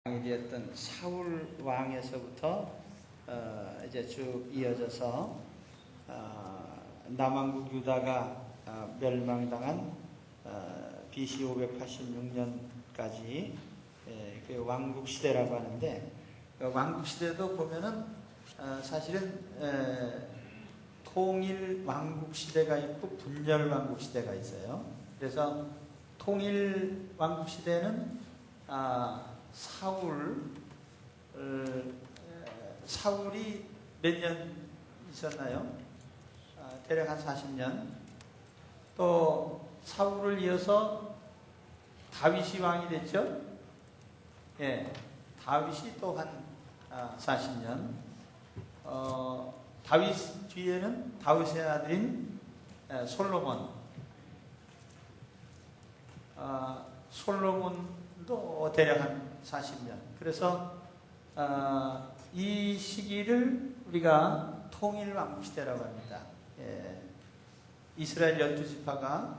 왕이 되었던 사울 왕에서부터 이제 쭉 이어져서 남왕국 유다가 멸망당한 BC 586년까지 그 왕국 시대라고 하는데, 그 왕국 시대도 보면은 사실은 통일 왕국 시대가 있고 분열 왕국 시대가 있어요. 그래서 통일 왕국 시대는 사울이 몇 년 있었나요? 대략 한 40년. 또 사울을 이어서 다윗이 왕이 됐죠. 예, 다윗이 또 한 40년. 다윗 뒤에는 다윗의 아들인 솔로몬. 솔로몬도 대략 한 40년. 그래서 이 시기를 우리가 통일왕국시대라고 합니다. 예, 이스라엘 12지파가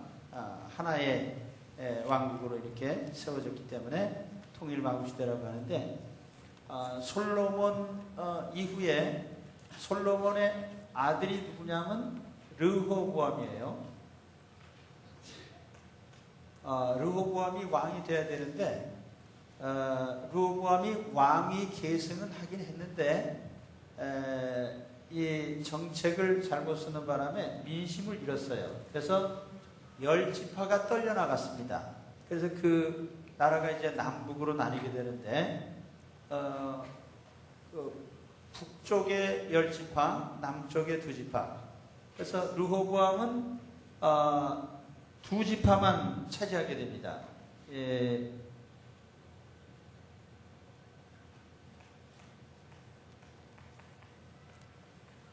하나의 왕국으로 이렇게 세워졌기 때문에 통일왕국시대라고 하는데, 솔로몬 이후에 솔로몬의 아들이 누구냐면 르호보암이에요. 르호보암이 왕이 돼야 되는데, 르호보암이 왕위 계승은 하긴 했는데 이 정책을 잘못 쓰는 바람에 민심을 잃었어요. 그래서 10지파가 떨려 나갔습니다. 그래서 그 나라가 이제 남북으로 나뉘게 되는데, 그 북쪽에 10지파, 남쪽에 2지파. 그래서 르호보암은 2지파만 차지하게 됩니다. 예.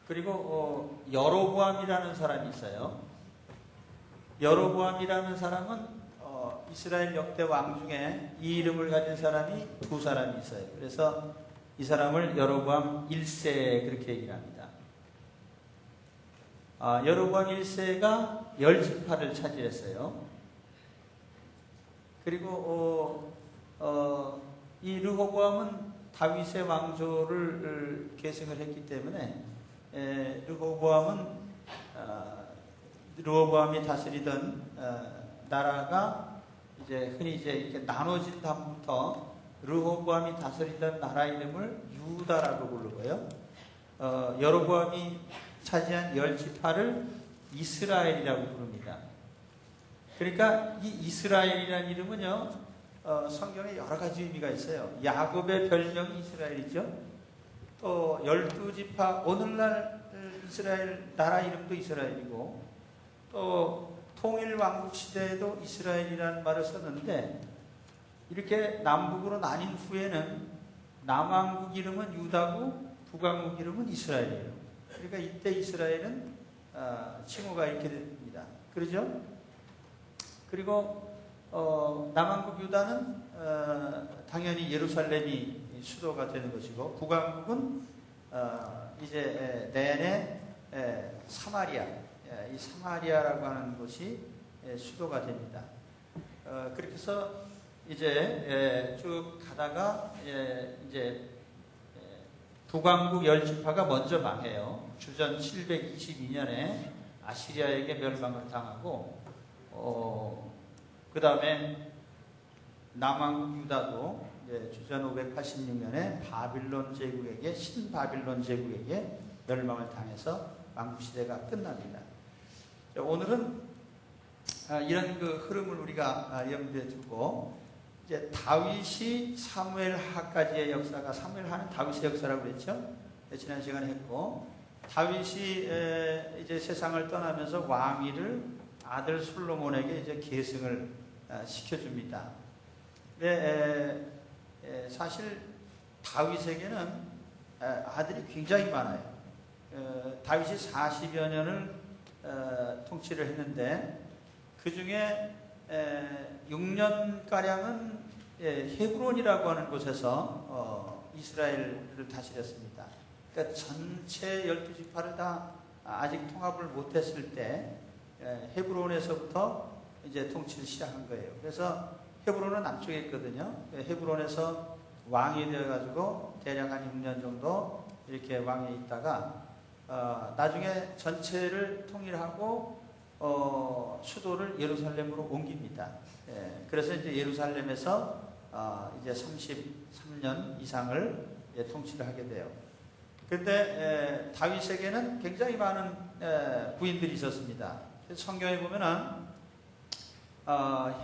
그리고 여로보암이라는 사람이 있어요. 여로보암이라는 사람은 이스라엘 역대 왕 중에 이 이름을 가진 사람이 2사람이 있어요. 그래서 이 사람을 여로보암 1세 그렇게 얘기를 합니다. 여로보암 1세가 10지파를 차지했어요. 그리고 이 르호보암은 다윗의 왕조를 계승을 했기 때문에 르호보암이 다스리던 나라가 이제 흔히 이제 이렇게 나눠진 다음부터 르호보암이 다스리던 나라 이름을 유다라고 부르고요. 여로보암이 차지한 10지파를 이스라엘이라고 부릅니다. 그러니까 이 이스라엘이라는 이름은요, 성경에 여러 가지 의미가 있어요. 야곱의 별명이 이스라엘이죠. 또 12지파, 오늘날 이스라엘 나라 이름도 이스라엘이고, 또 통일왕국 시대에도 이스라엘이라는 말을 썼는데, 이렇게 남북으로 나뉜 후에는 남왕국 이름은 유다고 북왕국 이름은 이스라엘이에요. 그러니까 이때 이스라엘은 칭호가 이렇게 됩니다. 그러죠? 그리고 남왕국 유다는 당연히 예루살렘이 수도가 되는 것이고, 북왕국은 이제 내내 사마리아, 이 사마리아라고 하는 곳이 수도가 됩니다. 그렇게 해서 이제 쭉 가다가 이제 북왕국 10지파가 먼저 망해요. 주전 722년에 아시리아에게 멸망을 당하고, 그 다음에 남왕국 유다도 주전 586년에 바빌론 제국에게, 신바빌론 제국에게 멸망을 당해서 왕국시대가 끝납니다. 오늘은 이런 그 흐름을 우리가 염두에 두고, 이제 다윗이 사무엘하까지의 역사가, 사무엘하는 다윗의 역사라고 그랬죠. 지난 시간에 했고, 다윗이 이제 세상을 떠나면서 왕위를 아들 솔로몬에게 이제 계승을 시켜줍니다. 근데 사실 다윗에게는 아들이 굉장히 많아요. 다윗이 40여 년을 통치를 했는데, 그 중에 6년가량은 헤브론이라고 하는 곳에서 이스라엘을 다스렸습니다. 그러니까 전체 12지파를 다 아직 통합을 못했을 때 헤브론에서부터 이제 통치를 시작한 거예요. 그래서 헤브론은 남쪽에 있거든요. 헤브론에서 왕이 되어가지고 대략 한 6년 정도 이렇게 왕에 있다가 나중에 전체를 통일하고 수도를 예루살렘으로 옮깁니다. 예, 그래서 이제 예루살렘에서 이제 33년 이상을 통치를 하게 돼요. 근데 다윗에게는 굉장히 많은 부인들이 있었습니다. 성경에 보면은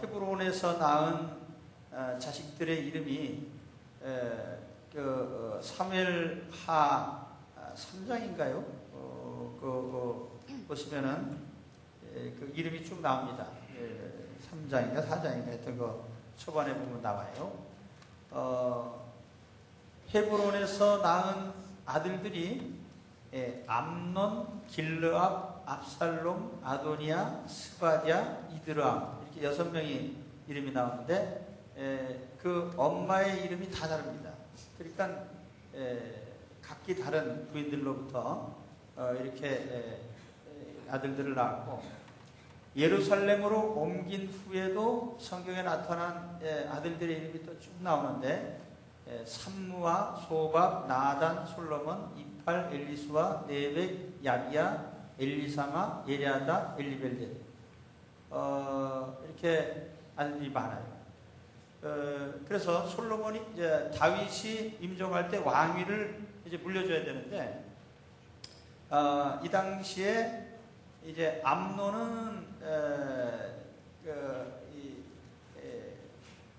헤브론에서 낳은 자식들의 이름이 사무엘하 3장인가요? 보시면은 그 이름이 쭉 나옵니다. 3장인가 4장인가 했던 거 초반에 보면 나와요. 헤브론에서 낳은 아들들이 암논, 길르압, 압살롬, 아도니아, 스바디아, 이드람 이렇게 6명이 이름이 나오는데 그 엄마의 이름이 다 다릅니다. 그러니까 각기 다른 부인들로부터 이렇게 아들들을 낳았고 예루살렘으로 옮긴 후에도 성경에 나타난 아들들의 이름이 또 쭉 나오는데 삼무아, 소밥, 나단, 솔로몬, 이팔, 엘리수아, 네벡, 야비야, 엘리사마, 예리아다, 엘리벨렛 이렇게 아들이 많아요. 그래서 솔로몬이 이제 다윗이 임종할 때 왕위를 이제 물려줘야 되는데 이 당시에 이제 암논은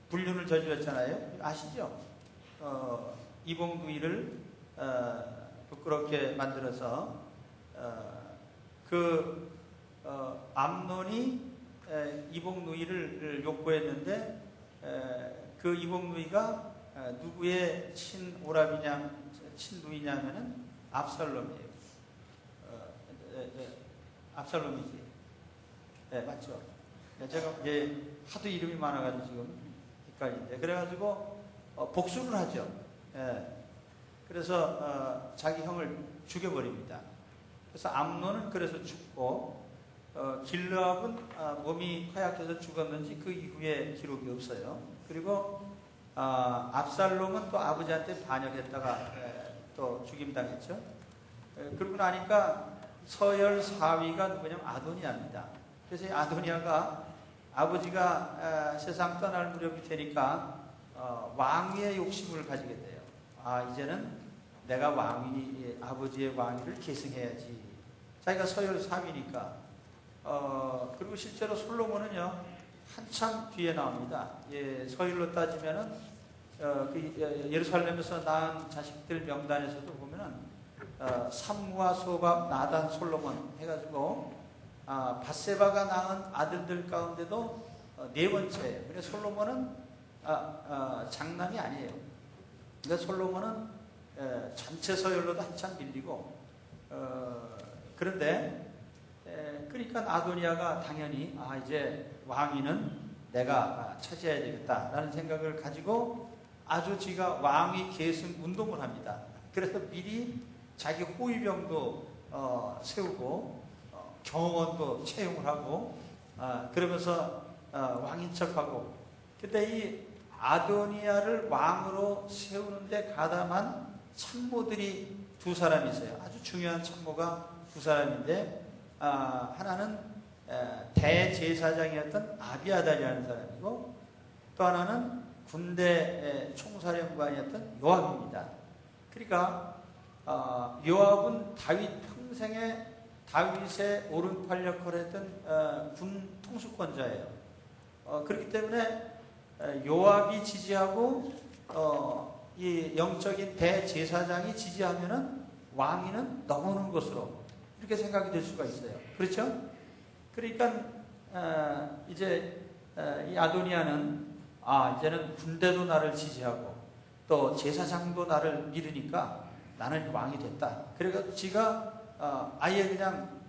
불륜을 저질렀잖아요. 아시죠? 이봉두이를 부끄럽게 만들어서 암논이 이봉누이를 욕구했는데 그 이봉누이가 누구의 친누이냐면은 압살롬이에요. 압살롬이지. 네, 맞죠? 제가 이제 하도 이름이 많아가지고 지금 헷갈리는데 그래가지고 복수를 하죠. 그래서 자기 형을 죽여버립니다. 그래서 암논은 그래서 죽고 길르압은 몸이 허약해서 죽었는지 그 이후에 기록이 없어요. 그리고 압살롬은 또 아버지한테 반역했다가 또 죽임당했죠. 그러고 나니까 서열 4위가 누구냐면 아도니아입니다. 그래서 이 아도니아가 아버지가 세상 떠날 무렵이 되니까 왕위의 욕심을 가지게 돼요. 이제는 내가 아버지의 왕위를 계승해야지. 자기가 서열 3위니까. 그리고 실제로 솔로몬은요, 한참 뒤에 나옵니다. 서열로 따지면은, 예루살렘에서 낳은 자식들 명단에서도 보면은, 삼무아, 소밥, 나단, 솔로몬 해가지고, 밧세바가 낳은 아들들 가운데도 4번째예요. 그래서 솔로몬은, 장남이 아니에요. 그러니까 솔로몬은 전체 서열로도 한참 밀리고 그런데 그러니까 아도니아가 당연히 이제 왕위는 내가 차지해야 되겠다라는 생각을 가지고 아주 지가 왕위 계승 운동을 합니다. 그래서 미리 자기 호위병도 세우고 경호원도 채용을 하고 그러면서 왕인 척하고 근데 이 아도니아를 왕으로 세우는데 가담한 참모들이 2사람이 있어요. 아주 중요한 참모가 2사람인데 하나는 대제사장이었던 아비아달이라는 사람이고 또 하나는 군대 총사령관이었던 요압입니다. 그러니까 요압은 다윗 평생에 다윗의 오른팔 역할을 했던 군 통수권자예요. 그렇기 때문에 요압이 지지하고 이 영적인 대제사장이 지지하면은 왕위는 넘어오는 것으로 이렇게 생각이 될 수가 있어요. 그렇죠? 그러니까 이제 이 아도니아는 이제는 군대도 나를 지지하고 또 제사장도 나를 믿으니까 나는 왕이 됐다. 그래서 지가 아예 그냥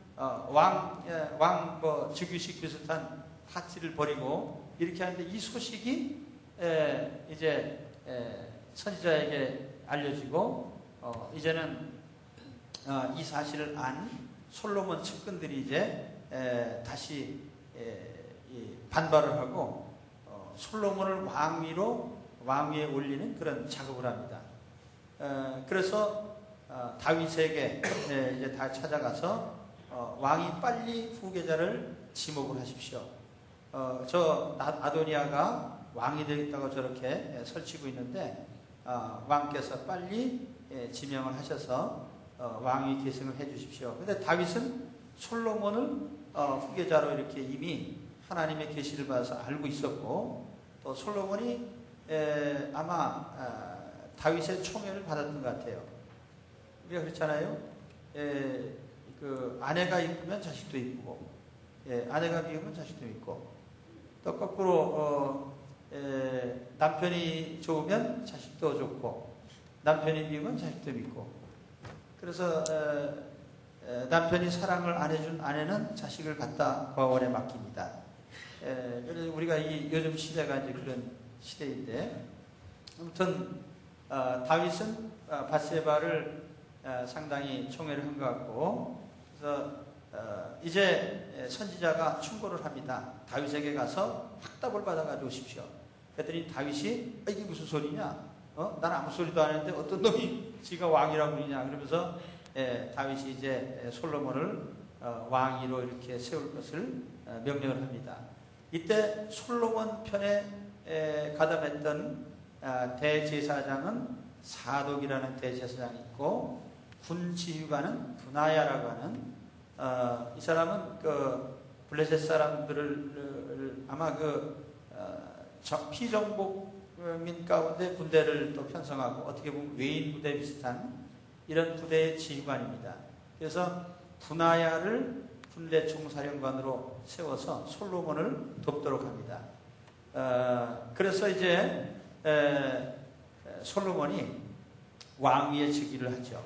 즉위식 비슷한 파티를 벌이고 이렇게 하는데 이 소식이 이제 선지자에게 알려지고 이제는 이 사실을 안 솔로몬 측근들이 이제 다시 반발을 하고 솔로몬을 왕위로 왕위에 올리는 그런 작업을 합니다. 그래서 다윗에게 이제 다 찾아가서 왕이 빨리 후계자를 지목을 하십시오. 저 아도니아가 왕이 되겠다고 저렇게 설치고 있는데 왕께서 빨리 지명을 하셔서 왕위 계승을 해 주십시오. 근데 다윗은 솔로몬을 후계자로 이렇게 이미 하나님의 계시를 받아서 알고 있었고, 또 솔로몬이 아마 다윗의 총애를 받았던 것 같아요. 우리가 그렇잖아요. 그 아내가 이쁘면 자식도 이쁘고, 아내가 미우면 자식도 있고, 또 거꾸로 남편이 좋으면 자식도 좋고, 남편이 미우면 자식도 믿고. 그래서 남편이 사랑을 안 해준 아내는 자식을 갖다 과월에 맡깁니다. 그래서 우리가 요즘 시대가 이제 그런 시대인데, 아무튼 다윗은 밧세바를 상당히 총애를 한 것 같고, 그래서 이제 선지자가 충고를 합니다. 다윗에게 가서 확답을 받아가지고 오십시오. 그랬더니 다윗이 이게 무슨 소리냐? 난 아무 소리도 안 했는데 어떤 놈이 지가 왕이라고 그러냐? 그러면서 다윗이 이제 솔로몬을 왕위로 이렇게 세울 것을 명령을 합니다. 이때 솔로몬 편에 가담했던 대제사장은 사독이라는 대제사장이 있고, 군지휘관은 분하야라고 하는 이 사람은 그 블레셋 사람들을 아마 피정복민 가운데 군대를 또 편성하고 어떻게 보면 외인 부대 비슷한 이런 부대의 지휘관입니다. 그래서 분하야를 군대 총사령관으로 세워서 솔로몬을 돕도록 합니다. 그래서 이제 솔로몬이 왕위에 즉위를 하죠.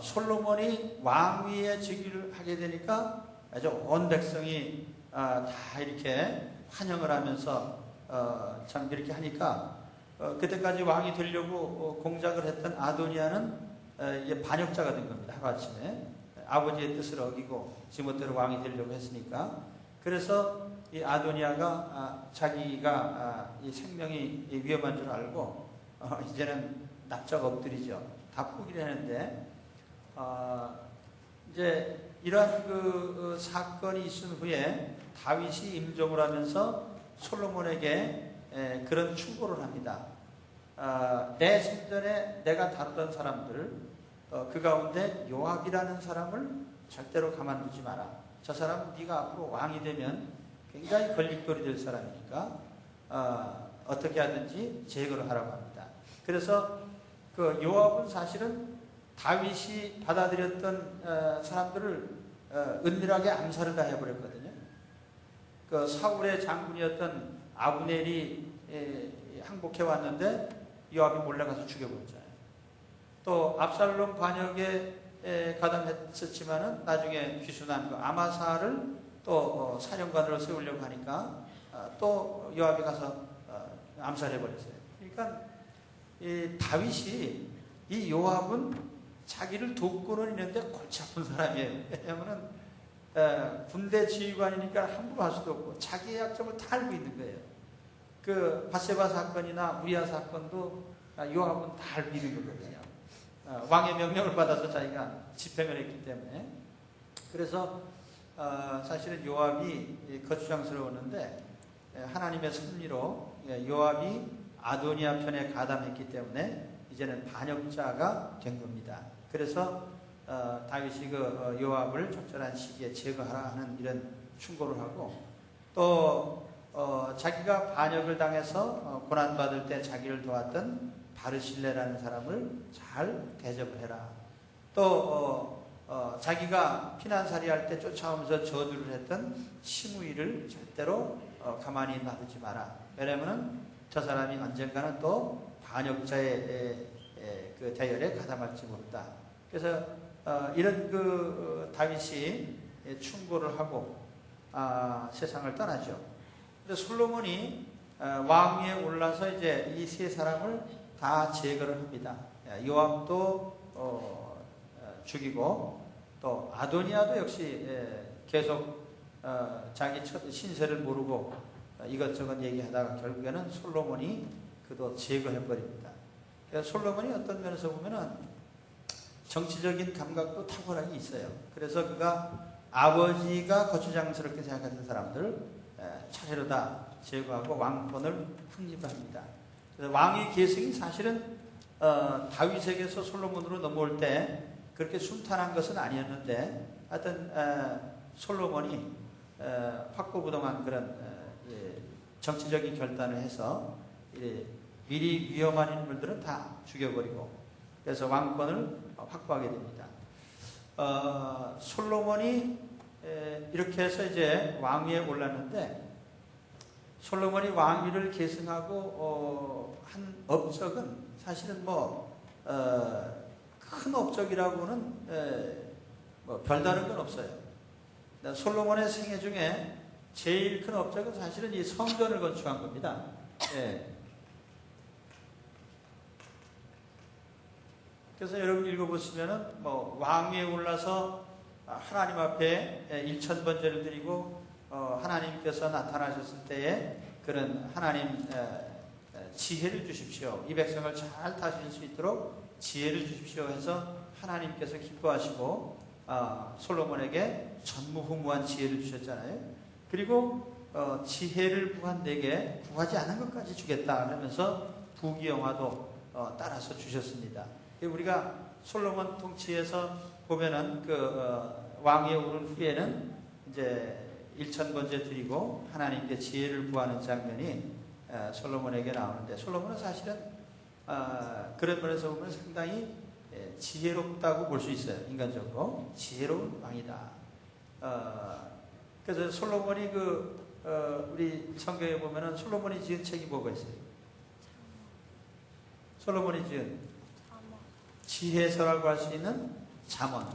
솔로몬이 왕위에 즉위를 하게 되니까 아주 온 백성이 다 이렇게 환영을 하면서 참 이렇게 하니까 그때까지 왕이 되려고 공작을 했던 아도니아는 이제 반역자가 된 겁니다. 하루아침에 아버지의 뜻을 어기고 지멋대로 왕이 되려고 했으니까. 그래서 이 아도니아가 자기가 이 생명이 위험한 줄 알고 이제는 납작 엎드리죠. 다 포기를 했는데 이제 이러한 그 사건이 있은 후에 다윗이 임종을 하면서 솔로몬에게 그런 충고를 합니다. 내 생전에 내가 다루던 사람들, 그 가운데 요압이라는 사람을 절대로 가만두지 마라. 저 사람은 네가 앞으로 왕이 되면 굉장히 걸림돌이 될 사람이니까 어떻게 하든지 제거를 하라고 합니다. 그래서 그 요압은 사실은 다윗이 받아들였던 사람들을 은밀하게 암살을 다 해버렸거든요. 그 사울의 장군이었던 아브넬이 항복해 왔는데 요압이 몰래 가서 죽여버렸잖아요. 또 압살롬 반역에 가담했었지만은 나중에 귀순한 그 아마사를 또 사령관으로 세우려고 하니까 또 요압이 가서 암살해버렸어요. 그러니까 이 다윗이 이 요압은 자기를 돕고는 있는데 골치 아픈 사람이에요. 왜냐하면은 군대 지휘관이니까 함부로 할 수도 없고 자기의 약점을 다 알고 있는 거예요. 그 밧세바 사건이나 우리아 사건도 요압은 다 알고 있는 거거든요. 왕의 명령을 받아서 자기가 집행을 했기 때문에. 그래서 사실은 요압이 거추장스러웠는데 하나님의 섭리로 요압이 아도니아 편에 가담했기 때문에 이제는 반역자가 된 겁니다. 그래서 다윗이 그 요압을 적절한 시기에 제거하라 하는 이런 충고를 하고, 또 자기가 반역을 당해서 고난받을 때 자기를 도왔던 바르실레라는 사람을 잘 대접을 해라. 또 자기가 피난살이 할 때 쫓아오면서 저주를 했던 시므이를 절대로 가만히 놔두지 마라. 왜냐하면 저 사람이 언젠가는 또 반역자의 그 대열에 가담할지 모른다. 그래서 이런 그 다윗이 충고를 하고 세상을 떠나죠. 근데 솔로몬이 왕위에 올라서 이제 이 세 사람을 다 제거를 합니다. 요압도 죽이고, 또 아도니아도 역시 계속 자기 신세를 모르고 이것저것 얘기하다가 결국에는 솔로몬이 그도 제거해버립니다. 그러니까 솔로몬이 어떤 면에서 보면은 정치적인 감각도 탁월하게 있어요. 그래서 그가 아버지가 거추장스럽게 생각하는 사람들을 차례로 다 제거하고 왕권을 확립합니다. 그래서 왕의 계승이 사실은 다윗에게서 솔로몬으로 넘어올 때 그렇게 순탄한 것은 아니었는데 하여튼 솔로몬이 확고부동한 그런 정치적인 결단을 해서 미리 위험한 인물들은 다 죽여버리고 그래서 왕권을 확보하게 됩니다. 솔로몬이 이렇게 해서 이제 왕위에 올랐는데 솔로몬이 왕위를 계승하고 한 업적은 사실은 큰 업적이라고는 별다른 건 없어요. 솔로몬의 생애 중에 제일 큰 업적은 사실은 이 성전을 건축한 겁니다. 예. 그래서 여러분 읽어보시면은 왕위에 올라서 하나님 앞에 1000번제를 드리고 하나님께서 나타나셨을 때에 그런 하나님 지혜를 주십시오. 이 백성을 잘 다스릴 수 있도록 지혜를 주십시오 해서 하나님께서 기뻐하시고 솔로몬에게 전무후무한 지혜를 주셨잖아요. 그리고 지혜를 구한 내게 구하지 않은 것까지 주겠다 그러면서 부귀영화도 따라서 주셨습니다. 우리가 솔로몬 통치에서 보면은 왕위에 오른 후에는 이제 1000번제 드리고 하나님께 지혜를 구하는 장면이 솔로몬에게 나오는데 솔로몬은 사실은 그런 면에서 보면 상당히 지혜롭다고 볼 수 있어요. 인간적으로 지혜로운 왕이다. 그래서 솔로몬이 우리 성경에 보면은 솔로몬이 지은 책이 뭐가 있어요? 솔로몬이 지은 지혜서라고 할 수 있는 잠언.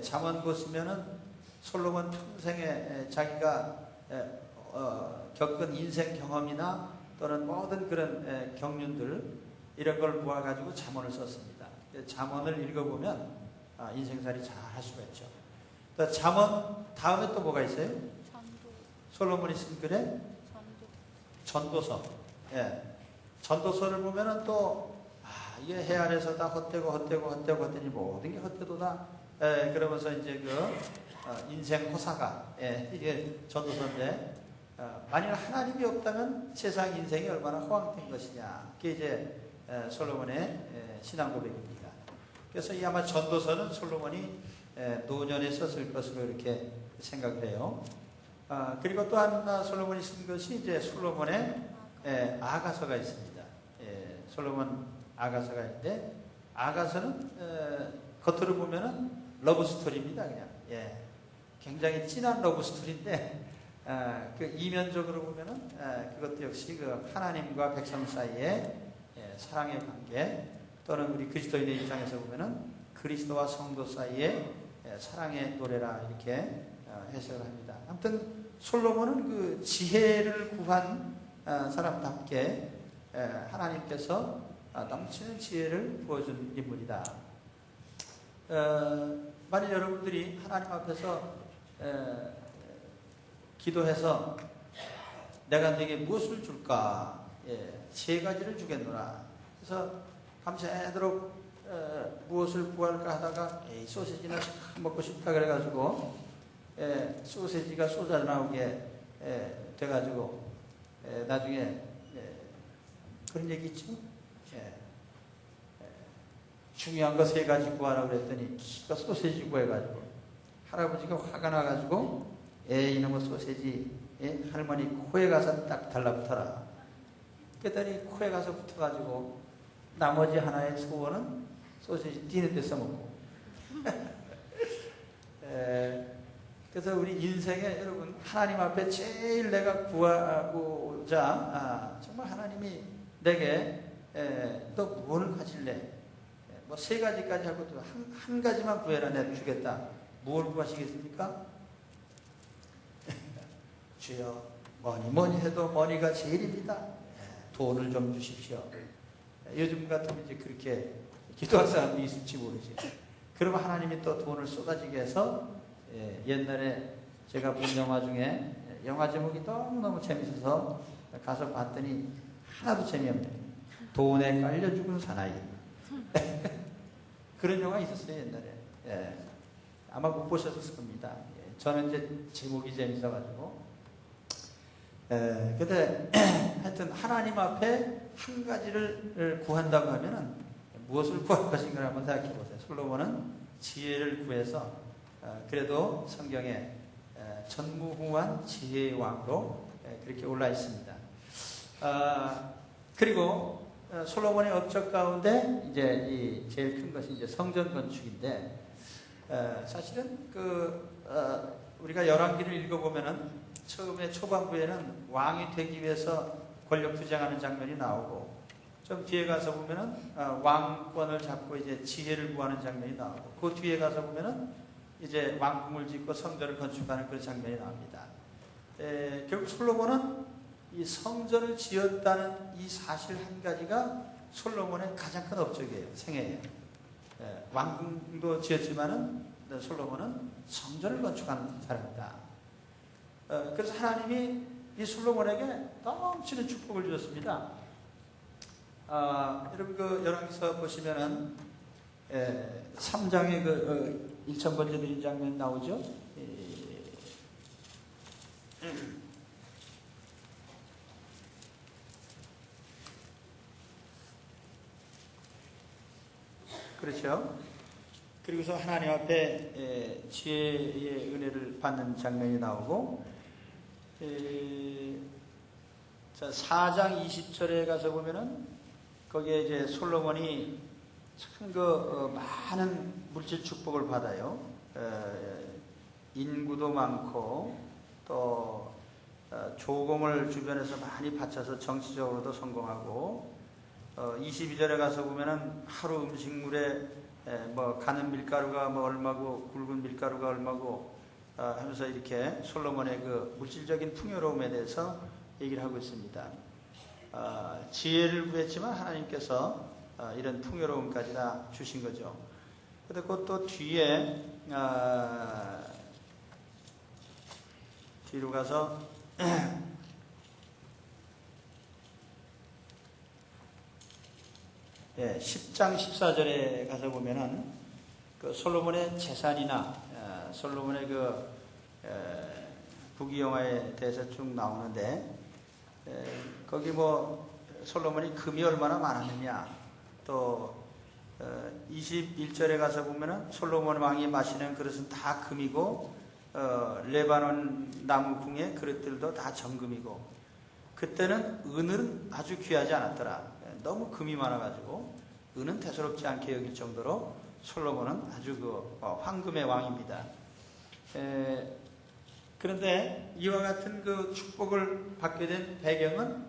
잠언 보시면은 솔로몬 평생에 자기가 겪은 인생 경험이나 또는 모든 그런 경륜들 이런 걸 모아가지고 잠언을 썼습니다. 잠언을 읽어보면 인생살이 잘 할 수가 있죠. 또 잠언 다음에 또 뭐가 있어요? 솔로몬이 쓴 글에 전도서. 전도서를 보면은 또 이게 해 아래서 다 헛되고 헛되니 모든 게 헛되도다. 그러면서 이제 인생 호사가 이게 전도서인데 만일 하나님이 없다면 세상 인생이 얼마나 허황된 것이냐. 그게 이제 솔로몬의 신앙 고백입니다. 그래서 이 아마 전도서는 솔로몬이 노년에 썼을 것으로 이렇게 생각을 해요. 그리고 또 하나 솔로몬이 쓴 것이 이제 솔로몬의 아가서가 있습니다. 솔로몬 아가서가 있는데 아가서는 겉으로 보면은 러브 스토리입니다. 그냥 굉장히 진한 러브 스토리인데 이면적으로 보면은 그것도 역시 하나님과 백성 사이의 사랑의 관계 또는 우리 그리스도인의 입장에서 보면은 그리스도와 성도 사이의 사랑의 노래라 이렇게 해석을 합니다. 아무튼 솔로몬은 지혜를 구한 사람답게 하나님께서 넘치는 지혜를 부어준 인물이다. 만일 여러분들이 하나님 앞에서 기도해서 내가 네게 무엇을 줄까? 3가지를 주겠노라. 그래서 밤새도록 무엇을 구할까 하다가 소시지나 먹고 싶다 그래가지고 소시지가 쏟아 나오게 돼가지고 나중에 그런 얘기 있죠? 중요한 거 3가지 구하라고 그랬더니 기가 소세지 구해가지고 할아버지가 화가 나가지고 이놈의 소세지 할머니 코에 가서 딱 달라붙어라. 그랬더니 코에 가서 붙어가지고 나머지 하나의 소원은 소세지 뛰는 데 써먹고 그래서 우리 인생에 여러분 하나님 앞에 제일 내가 구하고자 정말 하나님이 내게 또 무엇을 가질래? 3가지까지 하고 또 한 가지만 구해라 내가 주겠다. 무엇을 구하시겠습니까? 주여 뭐니 해도 머니가 제일입니다. 돈을 좀 주십시오. 요즘 같으면 이제 그렇게 기도할 사람도 있을지 모르지. 그러면 하나님이 또 돈을 쏟아지게 해서 옛날에 제가 본 영화 중에 영화 제목이 너무너무 재밌어서 가서 봤더니 하나도 재미없네. 돈에 깔려 죽은 사나이. 그런 영화 있었어요, 옛날에. 예. 아마 못 보셨을 겁니다. 예. 저는 이제 제목이 재밌어가지고. 근데 하여튼 하나님 앞에 한 가지를 구한다고 하면은 무엇을 구할 것인가 한번 생각해 보세요. 솔로몬은 지혜를 구해서 그래도 성경에 전무후무한 지혜의 왕으로 그렇게 올라 있습니다. 그리고 솔로몬의 업적 가운데 이제 이 제일 큰 것이 이제 성전 건축인데 사실은 우리가 열왕기를 읽어보면은 처음에 초반부에는 왕이 되기 위해서 권력 투쟁하는 장면이 나오고 좀 뒤에 가서 보면은 왕권을 잡고 이제 지혜를 구하는 장면이 나오고 그 뒤에 가서 보면은 이제 왕궁을 짓고 성전을 건축하는 그런 장면이 나옵니다. 결국 솔로몬은 이 성전을 지었다는 이 사실 한 가지가 솔로몬의 가장 큰 업적이에요. 생애에. 왕궁도 지었지만은 솔로몬은 성전을 건축하는 사람이다. 그래서 하나님이 이 솔로몬에게 넘치는 축복을 주셨습니다. 여러분 그 열왕기서 보시면은 3장에 그 일천번째 드린 장면 나오죠. 그렇죠. 그리고서 하나님 앞에 지혜의 은혜를 받는 장면이 나오고, 자 4장 20절에 가서 보면은 거기에 이제 솔로몬이 참 많은 물질 축복을 받아요. 인구도 많고 또 조공을 주변에서 많이 바쳐서 정치적으로도 성공하고 22절에 가서 보면은 하루 음식물에 뭐 가는 밀가루가 뭐 얼마고 굵은 밀가루가 얼마고 하면서 이렇게 솔로몬의 그 물질적인 풍요로움에 대해서 얘기를 하고 있습니다. 지혜를 구했지만 하나님께서 이런 풍요로움까지 다 주신 거죠. 근데 그것도 뒤에 뒤로 가서 10장 14절에 가서 보면은 그 솔로몬의 재산이나 솔로몬의 그 부귀영화에 대해서 쭉 나오는데 거기 뭐 솔로몬이 금이 얼마나 많았느냐 또 21절에 가서 보면은 솔로몬 왕이 마시는 그릇은 다 금이고 레바논 나무 궁의 그릇들도 다 정금이고 그때는 은은 아주 귀하지 않았더라. 너무 금이 많아가지고 은은 대수롭지 않게 여길 정도로 솔로몬은 아주 황금의 왕입니다. 그런데 이와 같은 그 축복을 받게 된 배경은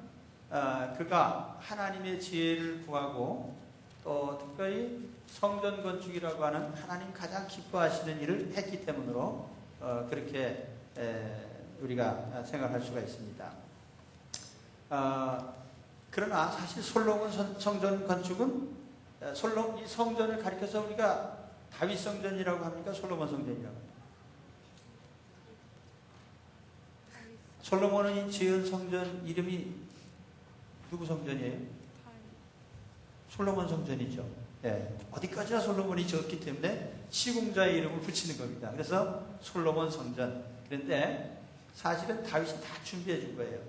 그가 하나님의 지혜를 구하고 또 특별히 성전 건축이라고 하는 하나님 가장 기뻐하시는 일을 했기 때문으로 그렇게 우리가 생각할 수가 있습니다. 그러나 사실 솔로몬 성전 건축은 이 성전을 가리켜서 우리가 다윗 성전이라고 합니까? 솔로몬 성전이라고 합니까? 솔로몬이 지은 성전 이름이 누구 성전이에요? 솔로몬 성전이죠. 어디까지나 솔로몬이 지었기 때문에 시공자의 이름을 붙이는 겁니다. 그래서 솔로몬 성전. 그런데 사실은 다윗이 다 준비해 준 거예요.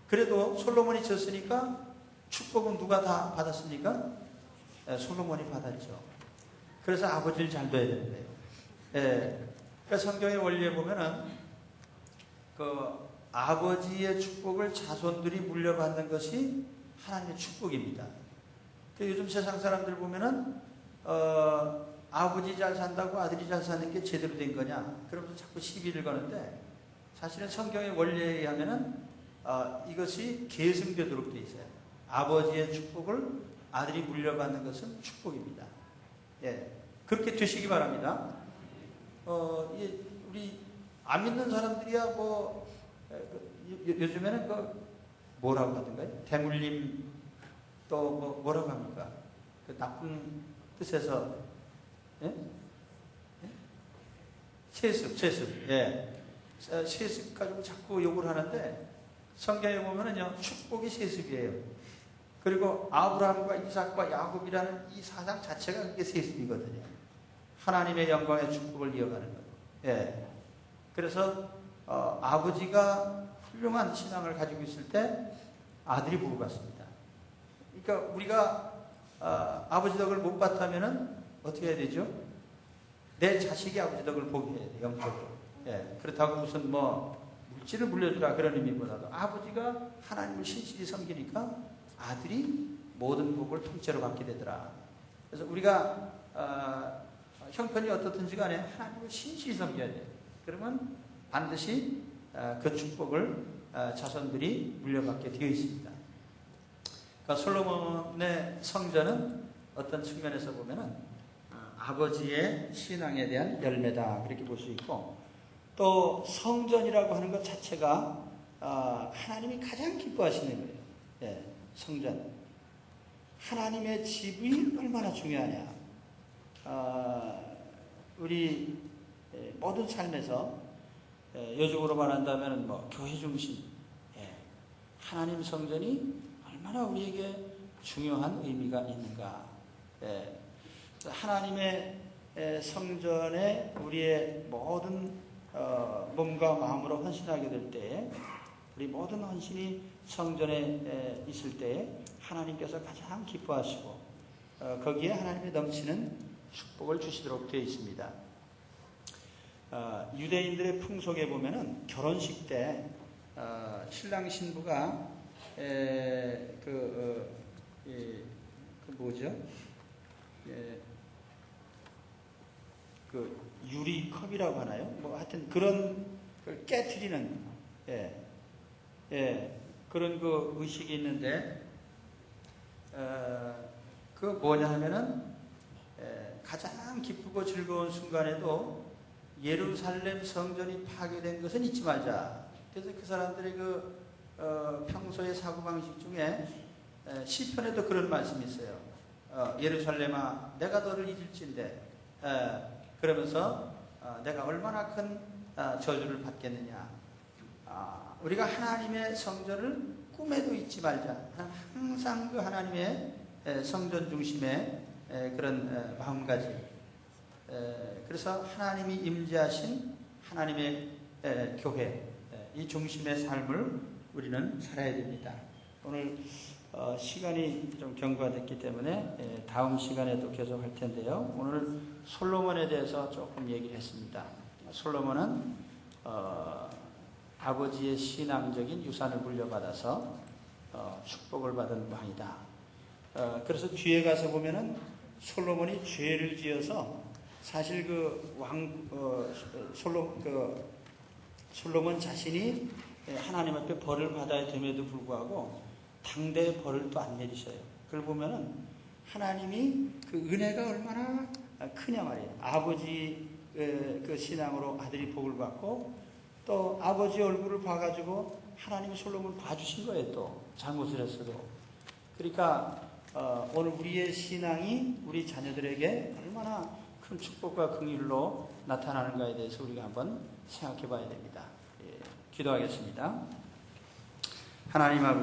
그래도 솔로몬이 지었으니까 축복은 누가 다 받았습니까? 솔로몬이 받았죠. 그래서 아버지를 잘 둬야 되는 거예요. 그러니까 성경의 원리에 보면은 그 아버지의 축복을 자손들이 물려받는 것이 하나님의 축복입니다. 요즘 세상 사람들 보면은 아버지 잘 산다고 아들이 잘 사는 게 제대로 된 거냐? 그러면서 자꾸 시비를 거는데 사실은 성경의 원리에 의하면은 이것이 계승되도록 되어 있어요. 아버지의 축복을 아들이 물려받는 것은 축복입니다. 그렇게 되시기 바랍니다. 우리 안 믿는 사람들이야 뭐 요즘에는 뭐라고 하던가요? 대물림 또 뭐라고 합니까? 그 나쁜 뜻에서 세습. 세습 가지고 자꾸 욕을 하는데 성경에 보면은요 축복이 세습이에요. 그리고 아브라함과 이삭과 야곱이라는 이 사상 자체가 그게 세습이거든요. 하나님의 영광의 축복을 이어가는 거예요. 예. 그래서 아버지가 훌륭한 신앙을 가지고 있을 때 아들이 복을 받습니다. 그러니까 우리가 아버지 덕을 못 봤다면은 어떻게 해야 되죠? 내 자식이 아버지 덕을 보게 해야 돼, 영적으로. 예. 그렇다고 무슨 물질을 물려주라 그런 의미보다도 아버지가 하나님을 신실히 섬기니까 아들이 모든 복을 통째로 받게 되더라. 그래서 우리가 형편이 어떻든지 간에 하나님을 신실히 섬겨야 돼요. 그러면 반드시 그 축복을 자손들이 물려받게 되어 있습니다. 그러니까 솔로몬의 성전은 어떤 측면에서 보면은 아버지의 신앙에 대한 열매다 그렇게 볼 수 있고, 또 성전이라고 하는 것 자체가 하나님이 가장 기뻐하시는 거예요. 예, 성전. 하나님의 집이 얼마나 중요하냐. 우리 모든 삶에서 요즘으로 말한다면 교회 중심, 하나님 성전이 얼마나 우리에게 중요한 의미가 있는가. 하나님의 성전에 우리의 모든 몸과 마음으로 헌신하게 될 때, 우리 모든 헌신이 성전에 있을 때 하나님께서 가장 기뻐하시고 거기에 하나님의 넘치는 축복을 주시도록 되어 있습니다. 유대인들의 풍속에 보면은 결혼식 때 신랑 신부가 그 유리컵이라고 하나요? 하여튼 그런 걸 깨트리는 그런 그 의식이 있는데 그 뭐냐 하면은 가장 기쁘고 즐거운 순간에도 예루살렘 성전이 파괴된 것은 잊지 말자. 그래서 그 사람들의 평소의 사고방식 중에 시편에도 그런 말씀이 있어요. 예루살렘아 내가 너를 잊을진데 그러면서 내가 얼마나 큰 저주를 받겠느냐. 우리가 하나님의 성전을 꿈에도 잊지 말자. 항상 그 하나님의 성전 중심의 그런 마음가짐. 그래서 하나님이 임재하신 하나님의 교회, 이 중심의 삶을 우리는 살아야 됩니다. 오늘 시간이 좀 경과됐기 때문에 다음 시간에도 계속 할 텐데요. 오늘 솔로몬에 대해서 조금 얘기를 했습니다. 솔로몬은 아버지의 신앙적인 유산을 물려받아서 축복을 받은 왕이다. 그래서 뒤에 가서 보면은 솔로몬이 죄를 지어서 사실 솔로몬 자신이 하나님 앞에 벌을 받아야 됨에도 불구하고 당대의 벌을 또 안 내리셔요. 그걸 보면은 하나님이 그 은혜가 얼마나 크냐 말이에요. 아버지 그 신앙으로 아들이 복을 받고 또 아버지 얼굴을 봐가지고 하나님이 솔로몬을 봐주신 거예요. 또 잘못을 했어도. 그러니까 오늘 우리의 신앙이 우리 자녀들에게 얼마나 큰 축복과 긍휼로 나타나는가에 대해서 우리가 한번 생각해 봐야 됩니다. 기도하겠습니다. 하나님 아버지